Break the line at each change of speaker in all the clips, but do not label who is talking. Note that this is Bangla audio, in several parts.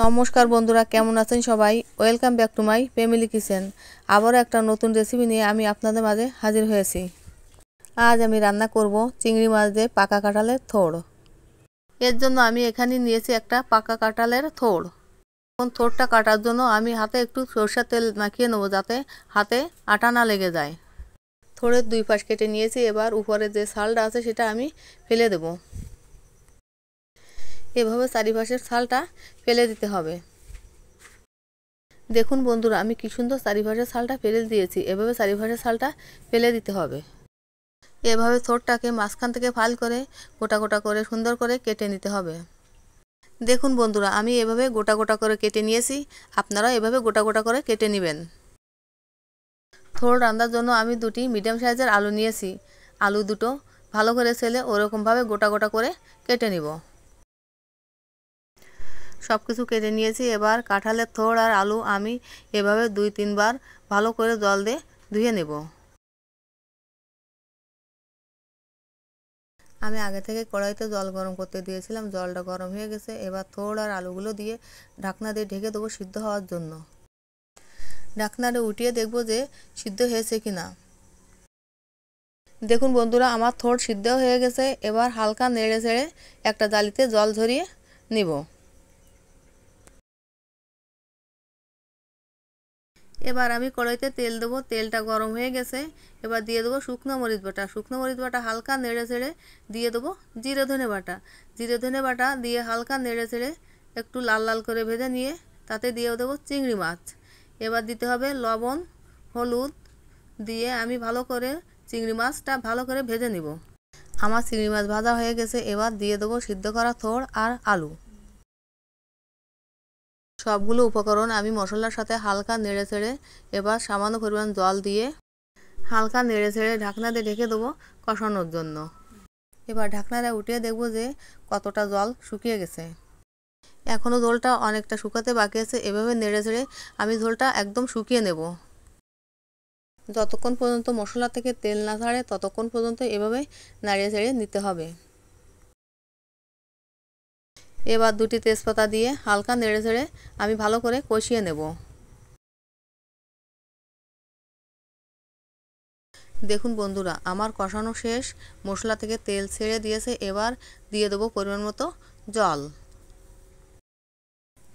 নমস্কার বন্ধুরা, কেমন আছেন সবাই? Welcome back to my family kitchen. আবারও একটা নতুন রেসিপি নিয়ে আমি আপনাদের মাঝে হাজির হয়েছি। আজ আমি রান্না করব চিংড়ি মাছ দিয়ে পাকা কাঁঠালের থোড়। এর জন্য আমি এখানে নিয়েছি একটা পাকা কাঁঠালের থোড়। থোড়টা কাটার জন্য আমি হাতে একটু সরষের তেল মাখিয়ে নেবো, যাতে হাতে আটা না লেগে যায়। থোড়ের দুই পাশ কেটে নিয়েছি। এবার উপরে যে ছালটা আছে সেটা আমি ফেলে দেব। এভাবে চারিপাশের ছালটা ফেলে দিতে হবে। দেখুন বন্ধুরা, আমি কি সুন্দর চারিপাশের ছালটা ফেলে দিয়েছি। এভাবে চারিপাশের ছালটা ফেলে দিতে হবে। এভাবে থোড়টাকে মাঝখান থেকে ফাল করে গোটা গোটা করে সুন্দর করে কেটে নিতে হবে। দেখুন বন্ধুরা, আমি এভাবে গোটা গোটা করে কেটে নিয়েছি। আপনারা এভাবে গোটা গোটা করে কেটে নেবেন। থোড় রান্নার জন্য আমি দুটি মিডিয়াম সাইজের আলু নিয়েছি। আলু দুটো ভালো করে ছেলে ওরকমভাবে গোটা গোটা করে কেটে নিব। সব কিছু কেটে নিয়েছি। এবার কাঁঠালের থোড় আর আলু আমি এভাবে 2-3 বার ভালো করে জল দিয়ে ধুয়ে নেব। আমি আগে থেকে কড়াইতে জল গরম করতে দিয়েছিলাম, জলটা গরম হয়ে গেছে। এবার থোড় আর আলুগুলো দিয়ে ঢাকনা দিয়ে ঢেকে দেবো সিদ্ধ হওয়ার জন্য। ঢাকনাটা উঠিয়ে দেখব যে সিদ্ধ হয়েছে কিনা। দেখুন বন্ধুরা, আমার থোড় সিদ্ধ হয়ে গেছে। এবার হালকা নেড়ে ছেড়ে একটা জালিতে জল ঝরিয়ে নিব। এবার আমি কড়াইতে তেল দেবো। তেলটা গরম হয়ে গেছে। এবার দিয়ে দেবো শুকনো মরিচ বাটা। শুকনো মরিচ বাটা হালকা নেড়ে ছেড়ে দিয়ে দেবো জিরে ধনে বাটা। জিরে ধনে বাটা দিয়ে হালকা নেড়ে ছেড়ে একটু লাল লাল করে ভেজে নিয়ে তাতে দিয়ে দেবো চিংড়ি মাছ। এবার দিতে হবে লবণ, হলুদ দিয়ে আমি ভালো করে চিংড়ি মাছটা ভালো করে ভেজে নিব। আমার চিংড়ি মাছ ভাজা হয়ে গেছে। এবার দিয়ে দেবো সিদ্ধ করা থোড় আর আলু। সবগুলো উপকরণ আমি মশলার সাথে হালকা নেড়ে ছেড়ে এবার সামান্য পরিমাণ জল দিয়ে হালকা নেড়ে ছেড়ে ঢাকনা দিয়ে ঢেকে দেবো কষানোর জন্য। এবার ঢাকনাটা উঠিয়ে দেখব যে কতটা জল শুকিয়ে গেছে। এখনও ঝোলটা অনেকটা শুকাতে বাকি আছে। এভাবে নেড়ে ছেড়ে আমি ঝোলটা একদম শুকিয়ে নেব। যতক্ষণ পর্যন্ত মশলা থেকে তেল না ছাড়ে ততক্ষণ পর্যন্ত এভাবে নাড়িয়ে ছেড়ে নিতে হবে। এবার দুটি তেজপাতা দিয়ে হালকা নেড়ে ছেড়ে আমি ভালো করে কষিয়ে নেব। দেখুন বন্ধুরা, আমার কষানো শেষ। মশলা থেকে তেল ছেড়ে দিয়েছে। এবার দিয়ে দেবো পরিমাণ মতো জল।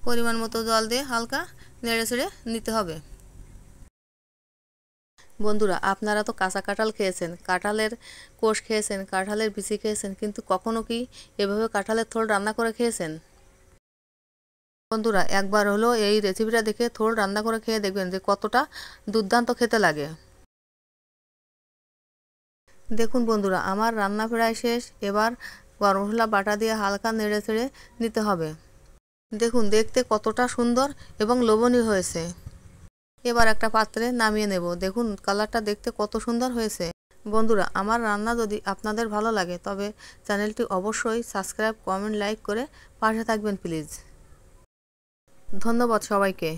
পরিমাণ মতো জল দিয়ে হালকা নেড়ে ছেড়ে নিতে হবে। বন্ধুরা, আপনারা তো কাঁচা কাঁঠাল খেয়েছেন, কাঁঠালের কোষ খেয়েছেন, কাঁঠালের বিচি খেয়েছেন, কিন্তু কখনো কি এভাবে কাঁঠালের থোড় রান্না করে খেয়েছেন? বন্ধুরা, একবার হলো এই রেসিপিটা দেখে থোড় রান্না করে খেয়ে দেখবেন যে কতটা দুর্দান্ত খেতে লাগে। দেখুন বন্ধুরা, আমার রান্না প্রায় শেষ। এবার গরম মশলা বাটা দিয়ে হালকা নেড়ে ছেড়ে নিতে হবে। দেখুন দেখতে কতটা সুন্দর এবং লোভনীয় হয়েছে। এবার একটা পাত্রে নামিয়ে নেব। দেখুন কালারটা দেখতে কত সুন্দর হয়েছে। বন্ধুরা, আমার রান্না যদি আপনাদের ভালো লাগে তবে চ্যানেলটি অবশ্যই সাবস্ক্রাইব, কমেন্ট, লাইক করে পাশে থাকবেন প্লিজ। ধন্যবাদ সবাইকে।